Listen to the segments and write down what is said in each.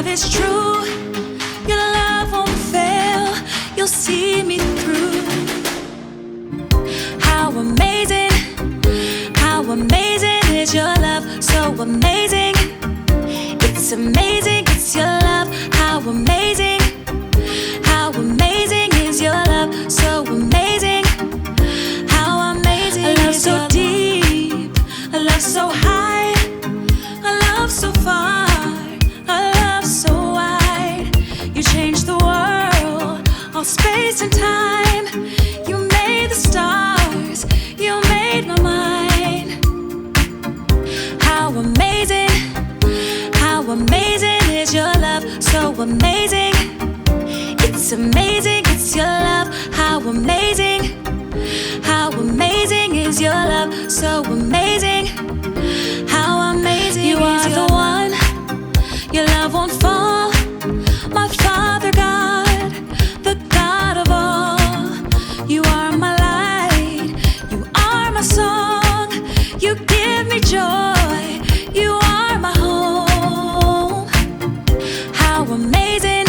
is true. Your love won't fail. You'll see me through. How amazing is your love, so amazing. It's amazing, it's your love. How amazing is your love, so amazing. How amazing is your love. A love so deep, a love so high, a love so far, a love so wide. You changed the world, all space and time. You made the stars, you made my mind. How amazing is your love, so amazing. It's amazing, it's your love. How amazing is your love, so amazing. How amazing you are the one. Your love won't fall. My Father God, the God of all. You are my light, you are my song. You give me joy, you are my home. How amazing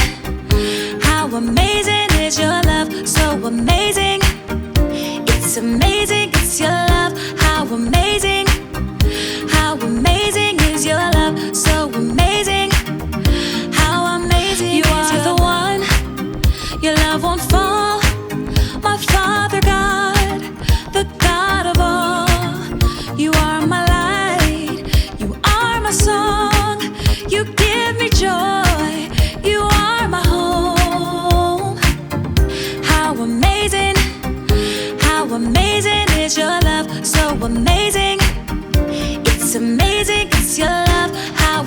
is your love, so amazing. It's amazing, it's your love. How amazing is your love, so amazing. How amazing you are the one. Your love won't fall. My Father God, the God of all. You are my light, you are my song. You give me joy, you are my home. How amazing is your love, so amazing. It's amazing, it's your love. How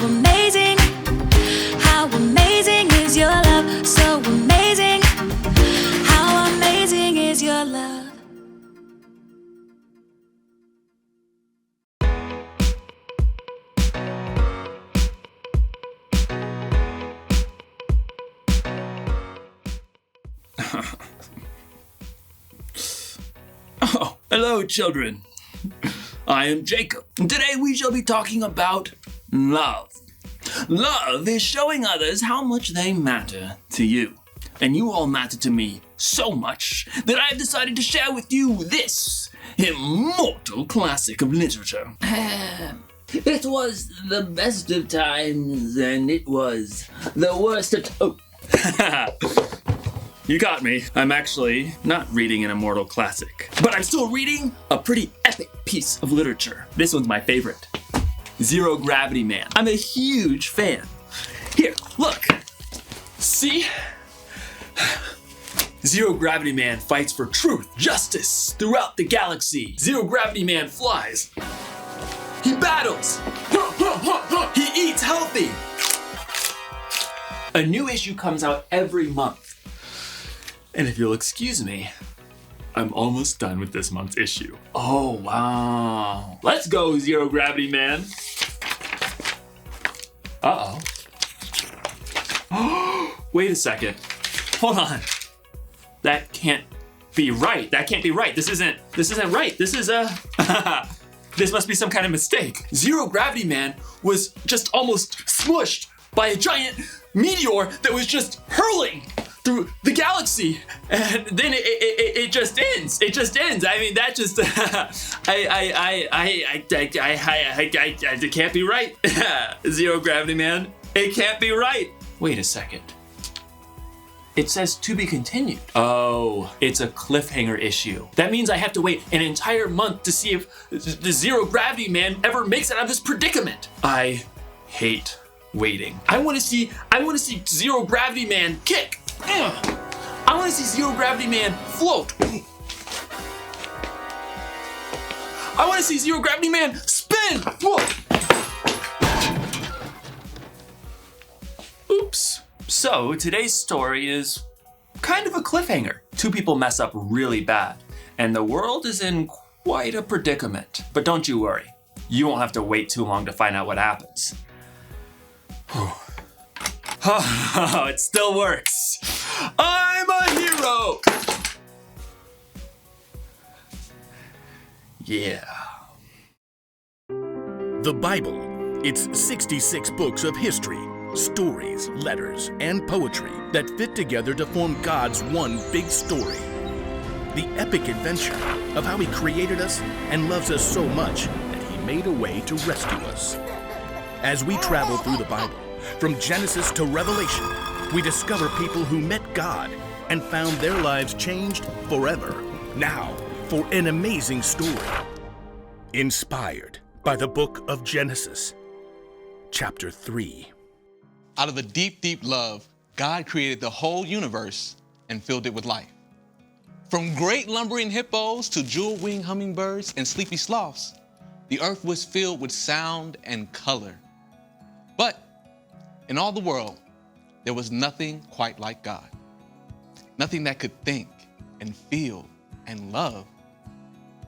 amazing is your love, so amazing. How amazing is your love. Oh, hello, children. I am Jacob. Today we shall be talking about love. Love is showing others how much they matter to you. And you all matter to me so much that I have decided to share with you this immortal classic of literature. It was the best of times, and it was the worst of You got me. I'm actually not reading an immortal classic, but I'm still reading a pretty epic piece of literature. This one's my favorite. Zero Gravity Man. I'm a huge fan. Here, look. See? Zero Gravity Man fights for truth, justice throughout the galaxy. Zero Gravity Man flies. He battles. He eats healthy. A new issue comes out every month. And if you'll excuse me, I'm almost done with this month's issue. Oh, wow. Let's go, Zero Gravity Man. Uh-oh. Wait a second. Hold on. That can't be right. That can't be right. This isn't right. This is this must be some kind of mistake. Zero Gravity Man was just almost smushed by a giant meteor that was just hurling through the galaxy, and then it just ends. It just ends. I mean, that just it can't be right. Zero Gravity Man, it can't be right. Wait a second. It says to be continued. Oh, it's a cliffhanger issue. That means I have to wait an entire month to see if the Zero Gravity Man ever makes it out of this predicament. I hate waiting. I want to see Zero Gravity Man kick. I want to see Zero Gravity Man float. I want to see Zero Gravity Man spin. Whoa. Oops. So today's story is kind of a cliffhanger. Two people mess up really bad, and the world is in quite a predicament. But don't you worry. You won't have to wait too long to find out what happens. Oh, it still works. I'm a hero. Yeah. The Bible. It's 66 books of history, Stories, letters, and poetry that fit together to form God's one big story. The epic adventure of how He created us and loves us so much that He made a way to rescue us. As we travel through the Bible, from Genesis to Revelation, we discover people who met God and found their lives changed forever. Now, for an amazing story. Inspired by the book of Genesis, chapter 3. Out of a deep, deep love, God created the whole universe and filled it with life. From great lumbering hippos to jewel-winged hummingbirds and sleepy sloths, the earth was filled with sound and color. But in all the world, there was nothing quite like God. Nothing that could think and feel and love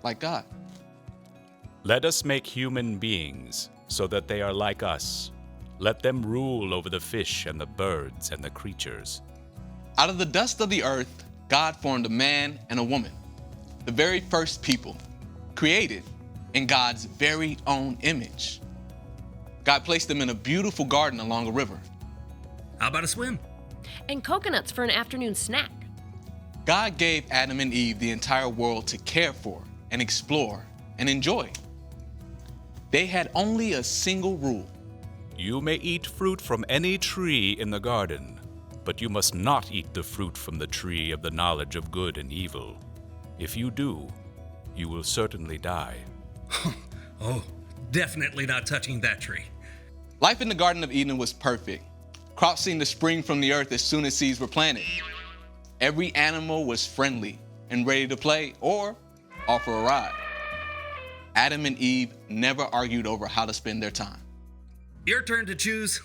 like God. Let us make human beings so that they are like us. Let them rule over the fish and the birds and the creatures. Out of the dust of the earth, God formed a man and a woman, the very first people, created in God's very own image. God placed them in a beautiful garden along a river. How about a swim? And coconuts for an afternoon snack. God gave Adam and Eve the entire world to care for and explore and enjoy. They had only a single rule. You may eat fruit from any tree in the garden, but you must not eat the fruit from the tree of the knowledge of good and evil. If you do, you will certainly die. Oh, definitely not touching that tree. Life in the Garden of Eden was perfect. Crops seemed to spring from the earth as soon as seeds were planted. Every animal was friendly and ready to play or offer a ride. Adam and Eve never argued over how to spend their time. Your turn to choose.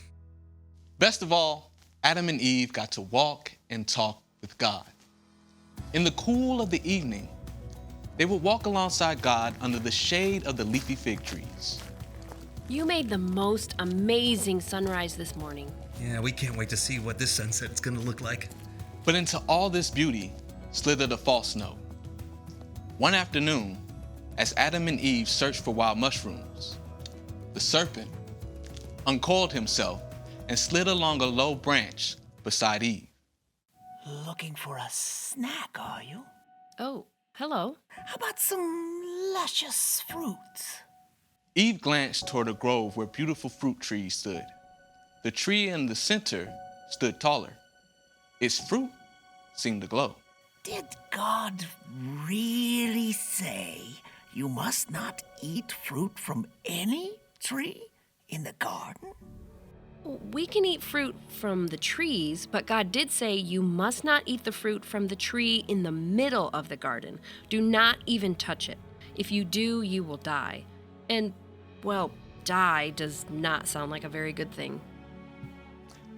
Best of all, Adam and Eve got to walk and talk with God. In the cool of the evening, they would walk alongside God under the shade of the leafy fig trees. You made the most amazing sunrise this morning. Yeah, we can't wait to see what this sunset's gonna look like. But into all this beauty slithered a false note. One afternoon, as Adam and Eve searched for wild mushrooms, the serpent uncoiled himself and slid along a low branch beside Eve. Looking for a snack, are you? Oh, hello. How about some luscious fruits? Eve glanced toward a grove where beautiful fruit trees stood. The tree in the center stood taller. Its fruit seemed to glow. Did God really say you must not eat fruit from any tree in the garden? We can eat fruit from the trees, but God did say you must not eat the fruit from the tree in the middle of the garden. Do not even touch it. If you do, you will die. And, well, die does not sound like a very good thing.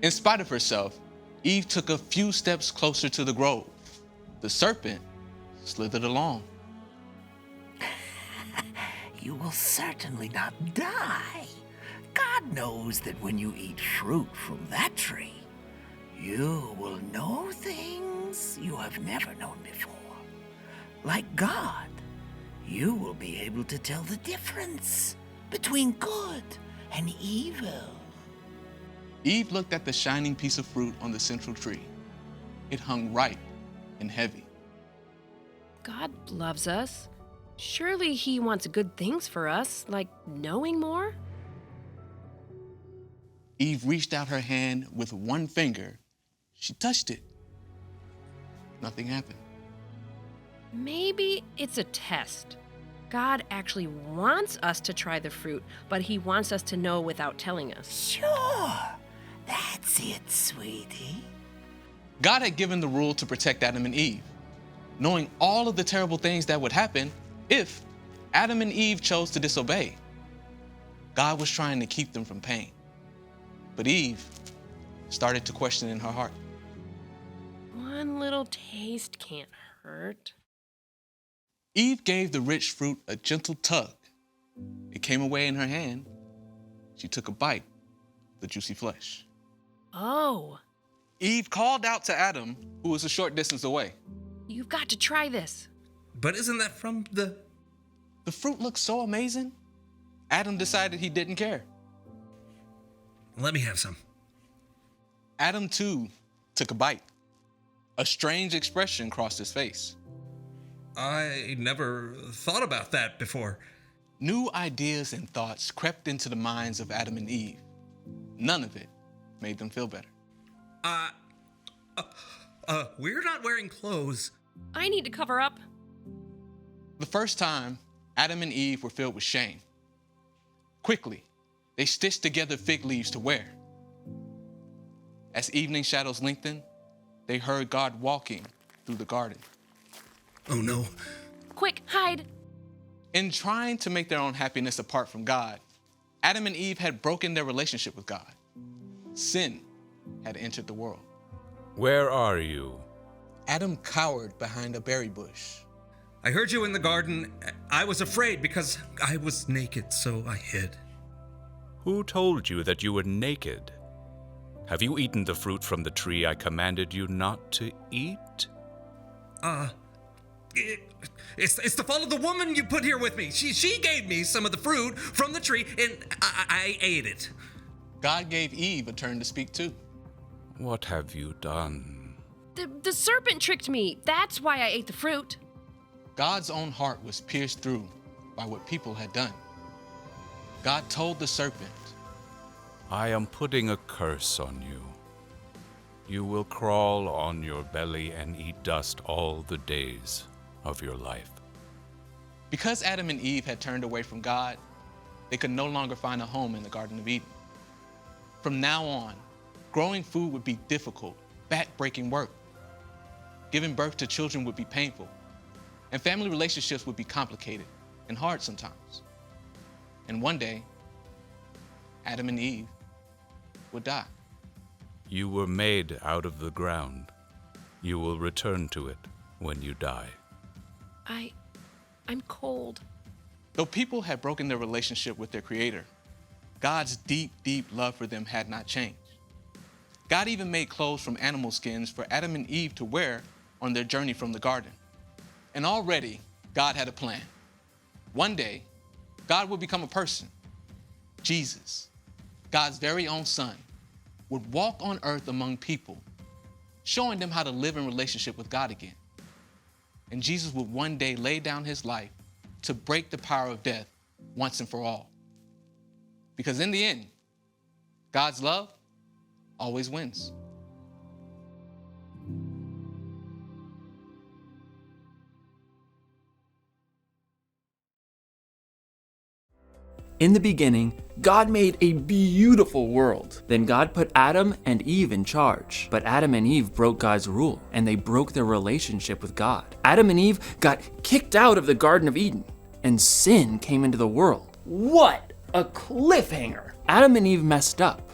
In spite of herself, Eve took a few steps closer to the grove. The serpent slithered along. You will certainly not die. God knows that when you eat fruit from that tree, you will know things you have never known before. Like God, you will be able to tell the difference between good and evil. Eve looked at the shining piece of fruit on the central tree. It hung ripe and heavy. God loves us. Surely He wants good things for us, like knowing more? Eve reached out her hand with one finger. She touched it. Nothing happened. Maybe it's a test. God actually wants us to try the fruit, but He wants us to know without telling us. Sure, that's it, sweetie. God had given the rule to protect Adam and Eve, knowing all of the terrible things that would happen if Adam and Eve chose to disobey. God was trying to keep them from pain. But Eve started to question in her heart. One little taste can't hurt. Eve gave the rich fruit a gentle tug. It came away in her hand. She took a bite of the juicy flesh. Oh, Eve called out to Adam, who was a short distance away. you've got to try this. But isn't that from the... The fruit looked so amazing, Adam decided he didn't care. Let me have some. Adam, too, took a bite. A strange expression crossed his face. I never thought about that before. New ideas and thoughts crept into the minds of Adam and Eve. None of it made them feel better. We're not wearing clothes. I need to cover up. The first time, Adam and Eve were filled with shame. Quickly, they stitched together fig leaves to wear. As evening shadows lengthened, they heard God walking through the garden. Oh no. Quick, hide. In trying to make their own happiness apart from God, Adam and Eve had broken their relationship with God. Sin had entered the world. Where are you? Adam cowered behind a berry bush. I heard you in the garden. I was afraid because I was naked, so I hid. Who told you that you were naked? Have you eaten the fruit from the tree I commanded you not to eat? It's the fault of the woman you put here with me. She gave me some of the fruit from the tree, and I ate it. God gave Eve a turn to speak too. What have you done? The serpent tricked me. That's why I ate the fruit. God's own heart was pierced through by what people had done. God told the serpent, I am putting a curse on you. You will crawl on your belly and eat dust all the days of your life. because Adam and Eve had turned away from God, they could no longer find a home in the Garden of Eden. From now on, growing food would be difficult, back-breaking work. Giving birth to children would be painful, and family relationships would be complicated and hard sometimes. And one day, Adam and Eve would die. You were made out of the ground. You will return to it when you die. I'm cold. Though people had broken their relationship with their Creator, God's deep, deep love for them had not changed. God even made clothes from animal skins for Adam and Eve to wear on their journey from the garden. And already, God had a plan. One day, God would become a person. Jesus, God's very own Son, would walk on earth among people, showing them how to live in relationship with God again. And Jesus would one day lay down his life to break the power of death once and for all. Because in the end, God's love always wins. In the beginning, God made a beautiful world. Then God put Adam and Eve in charge. But Adam and Eve broke God's rule, and they broke their relationship with God. Adam and Eve got kicked out of the Garden of Eden, and sin came into the world. What a cliffhanger! Adam and Eve messed up.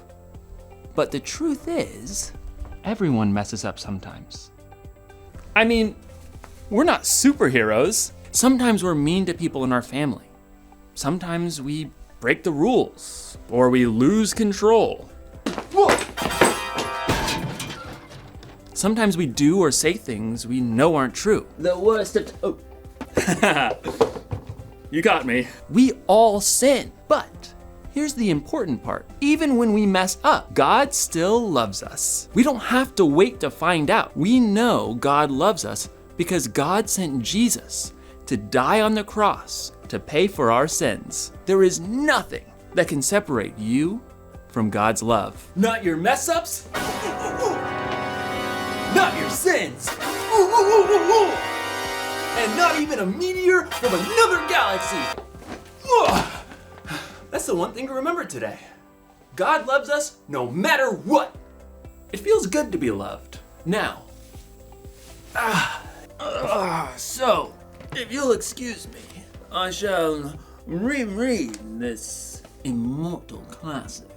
But the truth is, everyone messes up sometimes. I mean, we're not superheroes. Sometimes we're mean to people in our family. Sometimes we break the rules, or we lose control. Whoa! Sometimes we do or say things we know aren't true. The worst of... Oh. You got me. We all sin, but here's the important part. Even when we mess up, God still loves us. We don't have to wait to find out. We know God loves us because God sent Jesus to die on the cross to pay for our sins. There is nothing that can separate you from God's love. Not your mess ups, not your sins, and not even a meteor from another galaxy. That's the one thing to remember today. God loves us no matter what. It feels good to be loved. Now, so, if you'll excuse me, I shall reread this immortal classic.